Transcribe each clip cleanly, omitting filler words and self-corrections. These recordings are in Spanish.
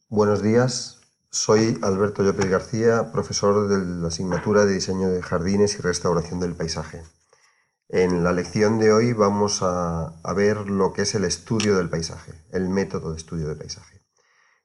Buenos días, soy Alberto Llopis García, profesor de la asignatura de Diseño de Jardines y Restauración del Paisaje. En la lección de hoy vamos a ver lo que es el estudio del paisaje, el método de estudio del paisaje.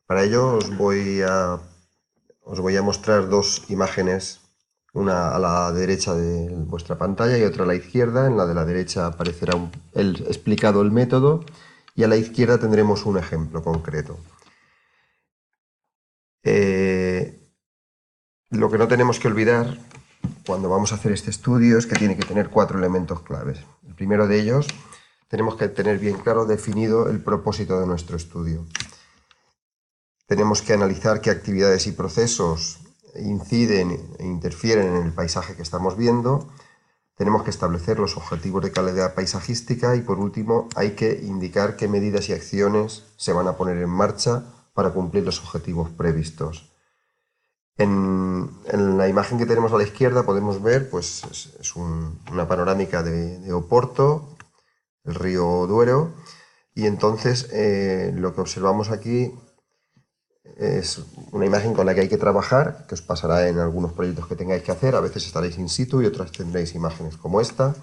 Para ello os voy a mostrar dos imágenes, una a la derecha de vuestra pantalla y otra a la izquierda. En la de la derecha aparecerá explicado el método y a la izquierda tendremos un ejemplo concreto. Lo que no tenemos que olvidar cuando vamos a hacer este estudio es que tiene que tener 4 elementos claves. El primero de ellos, tenemos que tener bien claro definido el propósito de nuestro estudio. Tenemos que analizar qué actividades y procesos inciden e interfieren en el paisaje que estamos viendo. Tenemos que establecer los objetivos de calidad paisajística y, por último, hay que indicar qué medidas y acciones se van a poner en marcha para cumplir los objetivos previstos. En la imagen que tenemos a la izquierda podemos ver, pues, es una panorámica de Oporto, el río Duero, y entonces lo que observamos aquí es una imagen con la que hay que trabajar, que os pasará en algunos proyectos que tengáis que hacer. A veces estaréis in situ y otras tendréis imágenes como esta.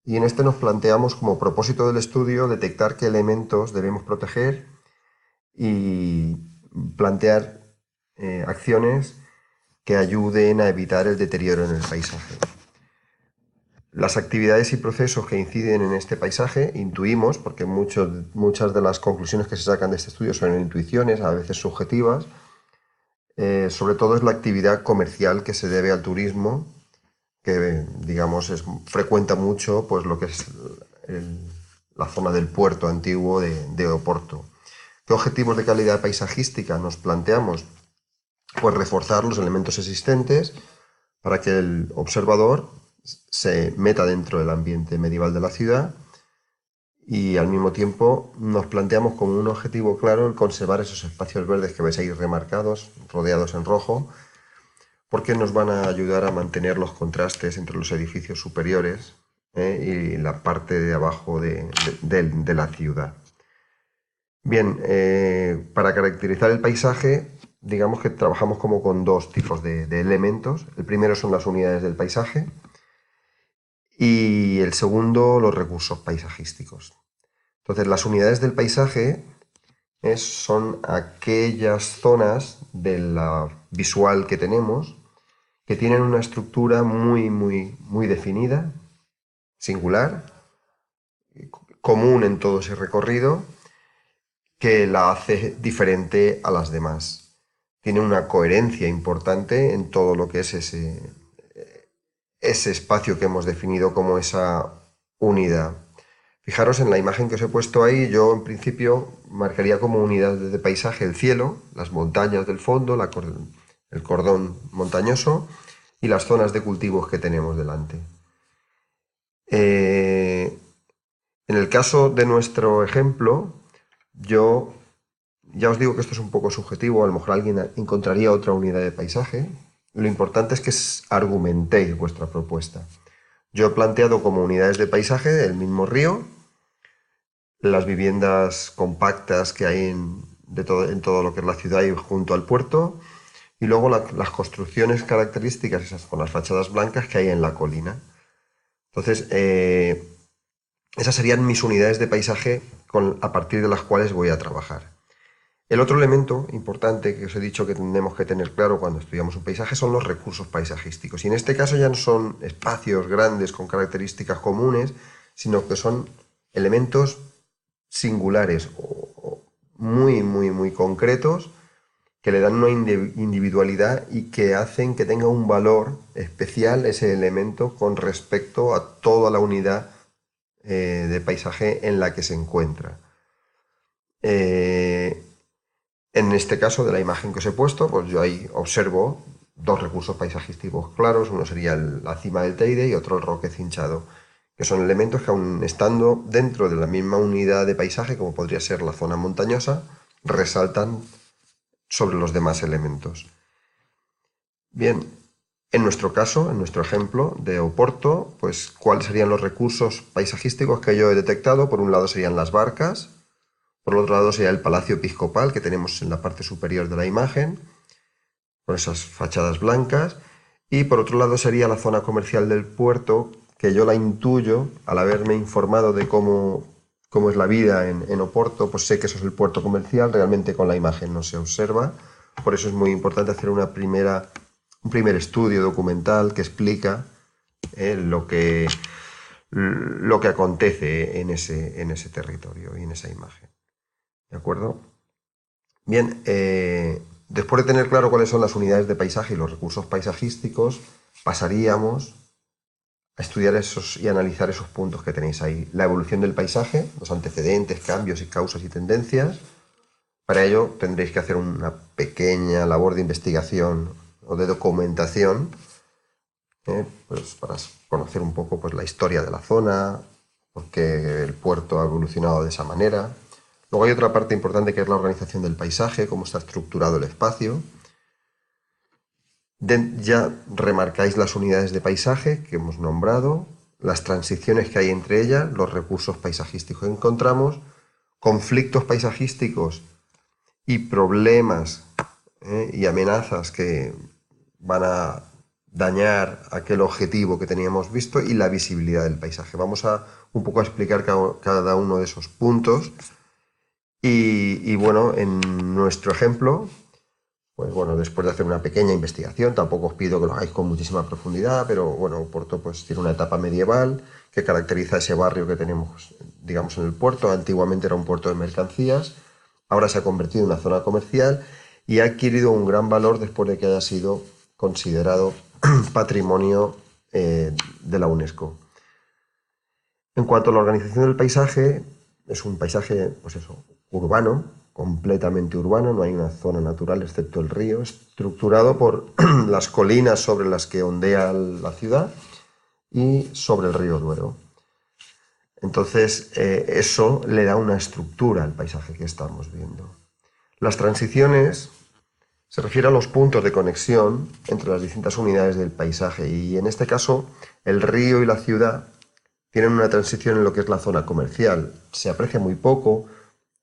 Y en este nos planteamos como propósito del estudio detectar qué elementos debemos proteger y plantear acciones que ayuden a evitar el deterioro en el paisaje. Las actividades y procesos que inciden en este paisaje intuimos, porque muchas de las conclusiones que se sacan de este estudio son intuiciones, a veces subjetivas. Sobre todo es la actividad comercial que se debe al turismo, que digamos frecuenta mucho pues, lo que es la zona del puerto antiguo de Oporto. ¿Qué objetivos de calidad paisajística nos planteamos? Pues reforzar los elementos existentes para que el observador se meta dentro del ambiente medieval de la ciudad, y al mismo tiempo nos planteamos como un objetivo claro el conservar esos espacios verdes que veis ahí remarcados, rodeados en rojo, porque nos van a ayudar a mantener los contrastes entre los edificios superiores y la parte de abajo de la ciudad. Bien, para caracterizar el paisaje, digamos que trabajamos como con dos tipos de elementos. El primero son las unidades del paisaje y el segundo los recursos paisajísticos. Entonces, las unidades del paisaje son aquellas zonas de la visual que tenemos que tienen una estructura muy definida, singular, común en todo ese recorrido, que la hace diferente a las demás. Tiene una coherencia importante en todo lo que es ese espacio que hemos definido como esa unidad. Fijaros en la imagen que os he puesto ahí, yo en principio marcaría como unidad de paisaje el cielo, las montañas del fondo, el cordón montañoso y las zonas de cultivos que tenemos delante. En el caso de nuestro ejemplo, yo ya os digo que esto es un poco subjetivo, a lo mejor alguien encontraría otra unidad de paisaje. Lo importante es que argumentéis vuestra propuesta. Yo he planteado como unidades de paisaje el mismo río, las viviendas compactas que hay en todo lo que es la ciudad y junto al puerto, y luego las construcciones características, esas con las fachadas blancas que hay en la colina. Entonces, esas serían mis unidades de paisaje a partir de las cuales voy a trabajar. El otro elemento importante que os he dicho que tenemos que tener claro cuando estudiamos un paisaje son los recursos paisajísticos. Y en este caso ya no son espacios grandes con características comunes, sino que son elementos singulares o muy concretos que le dan una individualidad y que hacen que tenga un valor especial ese elemento con respecto a toda la unidad de paisaje en la que se encuentra. En este caso de la imagen que os he puesto, pues yo ahí observo dos recursos paisajísticos claros. Uno sería la cima del Teide y otro el Roque Cinchado, que son elementos que, aun estando dentro de la misma unidad de paisaje, como podría ser la zona montañosa, resaltan sobre los demás elementos. Bien, en nuestro caso, en nuestro ejemplo de Oporto, pues ¿cuáles serían los recursos paisajísticos que yo he detectado? Por un lado serían las barcas, Por otro lado sería el Palacio Episcopal que tenemos en la parte superior de la imagen, con esas fachadas blancas. Y por otro lado sería la zona comercial del puerto, que yo la intuyo, al haberme informado de cómo es la vida en Oporto, pues sé que eso es el puerto comercial, realmente con la imagen no se observa. Por eso es muy importante hacer un primer estudio documental que explica lo que acontece en ese territorio y en esa imagen. ¿De acuerdo? Bien, después de tener claro cuáles son las unidades de paisaje y los recursos paisajísticos, pasaríamos a estudiar esos y analizar esos puntos que tenéis ahí. La evolución del paisaje, los antecedentes, cambios y causas y tendencias. Para ello tendréis que hacer una pequeña labor de investigación o de documentación, pues para conocer un poco pues, la historia de la zona, por qué el puerto ha evolucionado de esa manera. Luego hay otra parte importante que es la organización del paisaje, cómo está estructurado el espacio. Ya remarcáis las unidades de paisaje que hemos nombrado, las transiciones que hay entre ellas, los recursos paisajísticos que encontramos, conflictos paisajísticos y problemas y amenazas que van a dañar aquel objetivo que teníamos visto y la visibilidad del paisaje. Vamos a un poco a explicar cada uno de esos puntos y bueno, en nuestro ejemplo, pues bueno, después de hacer una pequeña investigación, tampoco os pido que lo hagáis con muchísima profundidad, pero bueno, Oporto pues tiene una etapa medieval que caracteriza ese barrio que tenemos, digamos, en el puerto. Antiguamente era un puerto de mercancías, ahora se ha convertido en una zona comercial y ha adquirido un gran valor después de que haya sido considerado patrimonio de la UNESCO. En cuanto a la organización del paisaje, es un paisaje, pues eso, urbano, completamente urbano, no hay una zona natural excepto el río, estructurado por las colinas sobre las que ondea la ciudad y sobre el río Duero. Entonces, eso le da una estructura al paisaje que estamos viendo. Las transiciones se refiere a los puntos de conexión entre las distintas unidades del paisaje y en este caso el río y la ciudad tienen una transición en lo que es la zona comercial. Se aprecia muy poco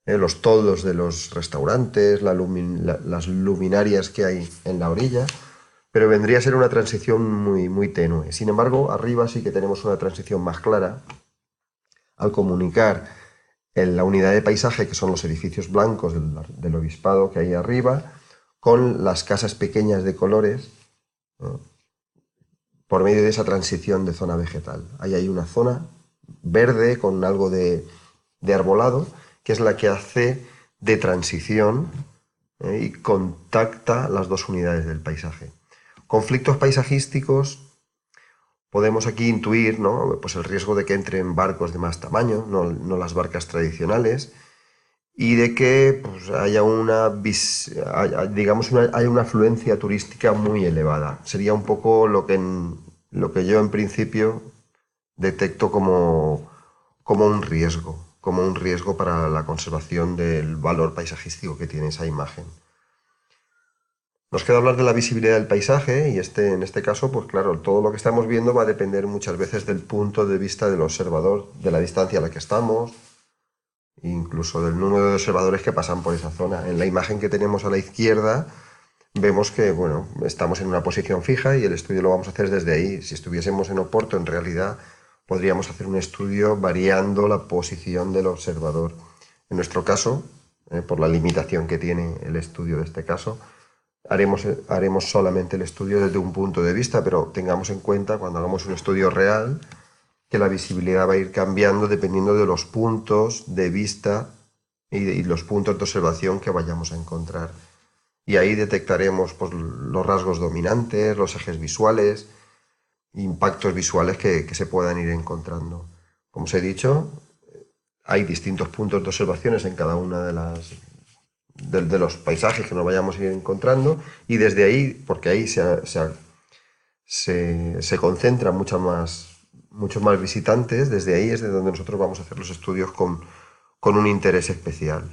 los toldos de los restaurantes, las luminarias que hay en la orilla, pero vendría a ser una transición muy tenue. Sin embargo, arriba sí que tenemos una transición más clara al comunicar en la unidad de paisaje, que son los edificios blancos del obispado que hay arriba, con las casas pequeñas de colores, ¿no?, por medio de esa transición de zona vegetal. Ahí hay una zona verde con algo de arbolado, que es la que hace de transición y contacta las dos unidades del paisaje. Conflictos paisajísticos, podemos aquí intuir, ¿no?, pues el riesgo de que entren barcos de más tamaño, no las barcas tradicionales, y de que pues, haya haya una afluencia turística muy elevada. Sería un poco lo que yo en principio detecto como un riesgo para la conservación del valor paisajístico que tiene esa imagen. Nos queda hablar de la visibilidad del paisaje y en este caso, pues claro, todo lo que estamos viendo va a depender muchas veces del punto de vista del observador, de la distancia a la que estamos, incluso del número de observadores que pasan por esa zona. En la imagen que tenemos a la izquierda vemos que bueno, estamos en una posición fija y el estudio lo vamos a hacer desde ahí. Si estuviésemos en Oporto, en realidad podríamos hacer un estudio variando la posición del observador. En nuestro caso, por la limitación que tiene el estudio de este caso, haremos solamente el estudio desde un punto de vista, pero tengamos en cuenta cuando hagamos un estudio real que la visibilidad va a ir cambiando dependiendo de los puntos de vista y los puntos de observación que vayamos a encontrar. Y ahí detectaremos pues, los rasgos dominantes, los ejes visuales, impactos visuales que se puedan ir encontrando. Como os he dicho, hay distintos puntos de observaciones en cada una de los paisajes que nos vayamos a ir encontrando y desde ahí, porque ahí se concentran muchos más visitantes, desde ahí es de donde nosotros vamos a hacer los estudios con un interés especial.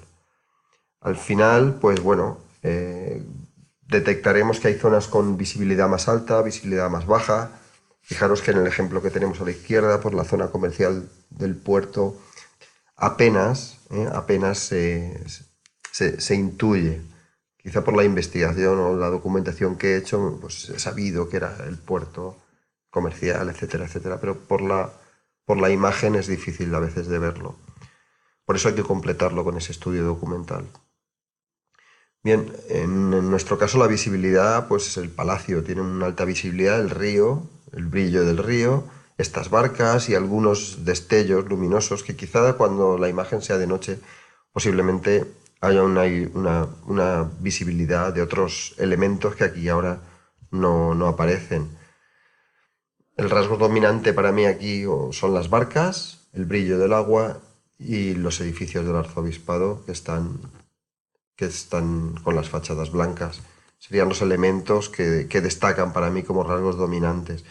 Al final, pues bueno, detectaremos que hay zonas con visibilidad más alta, visibilidad más baja. Fijaros que en el ejemplo que tenemos a la izquierda, pues la zona comercial del puerto apenas se intuye. Quizá por la investigación o la documentación que he hecho, pues he sabido que era el puerto comercial, etcétera, etcétera, pero por la imagen es difícil a veces de verlo. Por eso hay que completarlo con ese estudio documental. Bien, en nuestro caso la visibilidad, pues el palacio tiene una alta visibilidad, el río, el brillo del río, estas barcas y algunos destellos luminosos que quizá cuando la imagen sea de noche posiblemente haya una visibilidad de otros elementos que aquí ahora no aparecen. El rasgo dominante para mí aquí son las barcas, el brillo del agua y los edificios del arzobispado que están con las fachadas blancas. Serían los elementos que destacan para mí como rasgos dominantes.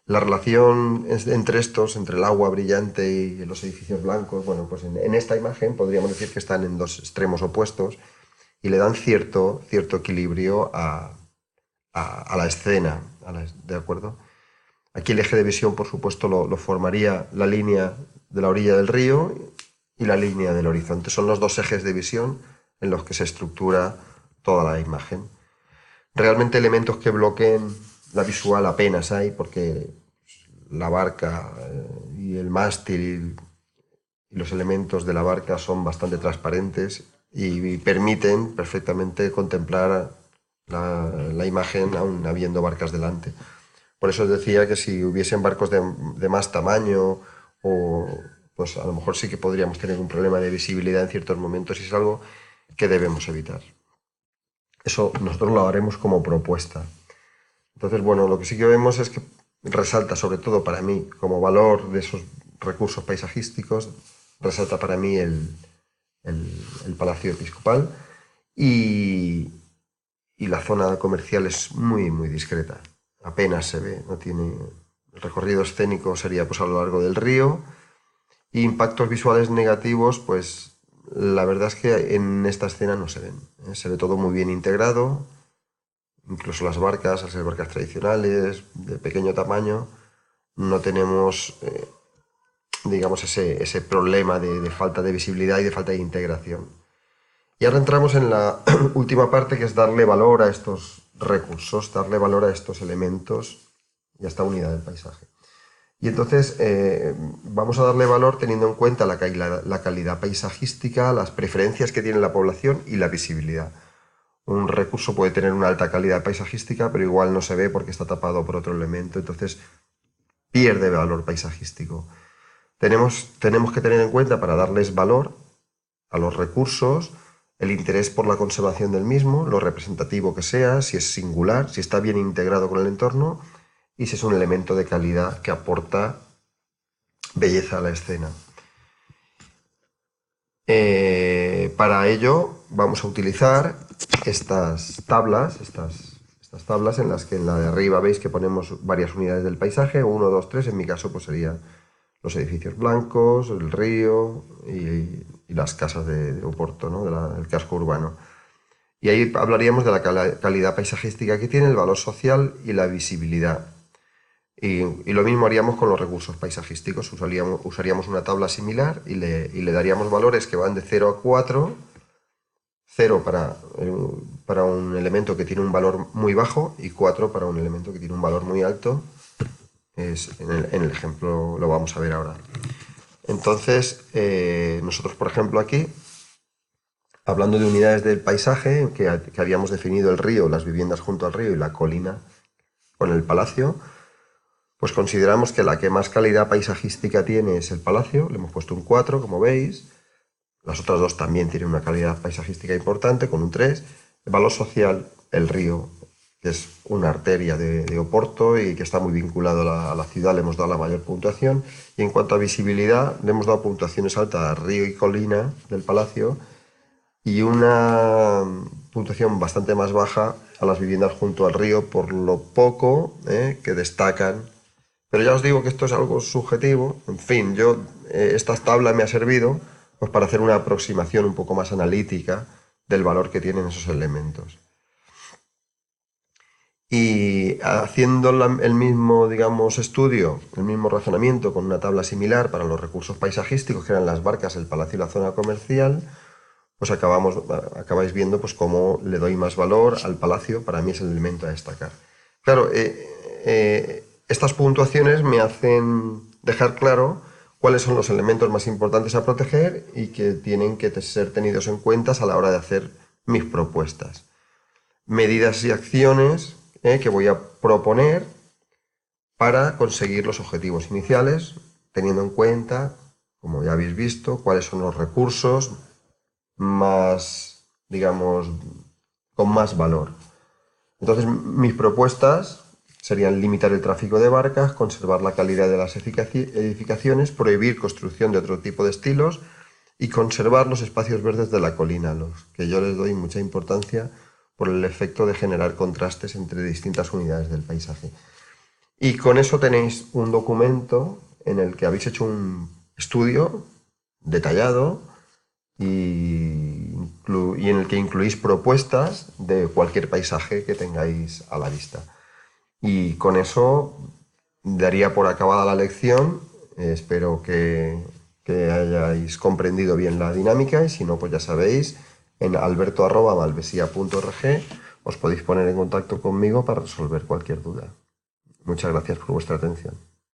La relación entre estos, entre el agua brillante y los edificios blancos, bueno, pues en esta imagen podríamos decir que están en dos extremos opuestos y le dan cierto equilibrio a la escena, ¿de acuerdo? Aquí el eje de visión, por supuesto, lo formaría la línea de la orilla del río y la línea del horizonte. Son los dos ejes de visión en los que se estructura toda la imagen. Realmente elementos que bloqueen la visual apenas hay, porque la barca y el mástil y los elementos de la barca son bastante transparentes y permiten perfectamente contemplar la imagen aún habiendo barcas delante. Por eso os decía que si hubiesen barcos de más tamaño, pues a lo mejor sí que podríamos tener un problema de visibilidad en ciertos momentos y es algo que debemos evitar. Eso nosotros lo haremos como propuesta. Entonces, bueno, lo que sí que vemos es que resalta, sobre todo para mí, como valor de esos recursos paisajísticos, resalta para mí el Palacio Episcopal y la zona comercial es muy, muy discreta. Apenas se ve, no tiene... El recorrido escénico sería pues a lo largo del río y impactos visuales negativos, pues la verdad es que en esta escena no se ven. Se ve todo muy bien integrado, incluso las barcas, al ser barcas tradicionales, de pequeño tamaño, no tenemos, digamos, ese problema de falta de visibilidad y de falta de integración. Y ahora entramos en la última parte, que es darle valor a estos recursos, darle valor a estos elementos y a esta unidad del paisaje. Y entonces vamos a darle valor teniendo en cuenta la calidad paisajística, las preferencias que tiene la población y la visibilidad. Un recurso puede tener una alta calidad paisajística, pero igual no se ve porque está tapado por otro elemento, entonces pierde valor paisajístico. Tenemos que tener en cuenta, para darles valor a los recursos, el interés por la conservación del mismo, lo representativo que sea, si es singular, si está bien integrado con el entorno y si es un elemento de calidad que aporta belleza a la escena. Para ello vamos a utilizar estas tablas en las que en la de arriba veis que ponemos varias unidades del paisaje, 1, 2, 3, en mi caso pues serían los edificios blancos, el río y las casas de Oporto, ¿no? del casco urbano. Y ahí hablaríamos de la calidad paisajística que tiene, el valor social y la visibilidad. Y lo mismo haríamos con los recursos paisajísticos, usaríamos una tabla similar y le daríamos valores que van de 0 a 4, 0 para un elemento que tiene un valor muy bajo y 4 para un elemento que tiene un valor muy alto. En el ejemplo lo vamos a ver ahora. Entonces, nosotros, por ejemplo, aquí, hablando de unidades del paisaje, que habíamos definido el río, las viviendas junto al río y la colina con el palacio, pues consideramos que la que más calidad paisajística tiene es el palacio, le hemos puesto un 4, como veis. Las otras dos también tienen una calidad paisajística importante, con un 3. El valor social, el río, que es una arteria de Oporto y que está muy vinculado a la ciudad, le hemos dado la mayor puntuación. Y en cuanto a visibilidad, le hemos dado puntuaciones altas a río y colina del palacio y una puntuación bastante más baja a las viviendas junto al río por lo poco que destacan. Pero ya os digo que esto es algo subjetivo. En fin, esta tabla me ha servido pues, para hacer una aproximación un poco más analítica del valor que tienen esos elementos. Y haciendo el mismo, digamos, estudio, el mismo razonamiento con una tabla similar para los recursos paisajísticos, que eran las barcas, el palacio y la zona comercial, pues acabáis viendo pues cómo le doy más valor al palacio. Para mí es el elemento a destacar. Claro, estas puntuaciones me hacen dejar claro cuáles son los elementos más importantes a proteger y que tienen que ser tenidos en cuenta a la hora de hacer mis propuestas. Medidas y acciones que voy a proponer para conseguir los objetivos iniciales, teniendo en cuenta, como ya habéis visto, cuáles son los recursos más, digamos, con más valor. Entonces, mis propuestas serían limitar el tráfico de barcas, conservar la calidad de las edificaciones, prohibir construcción de otro tipo de estilos y conservar los espacios verdes de la colina, a los que yo les doy mucha importancia por el efecto de generar contrastes entre distintas unidades del paisaje. Y con eso tenéis un documento en el que habéis hecho un estudio detallado y en el que incluís propuestas de cualquier paisaje que tengáis a la vista. Y con eso daría por acabada la lección. Espero que hayáis comprendido bien la dinámica y si no, pues ya sabéis, en alberto@malvesia.org os podéis poner en contacto conmigo para resolver cualquier duda. Muchas gracias por vuestra atención.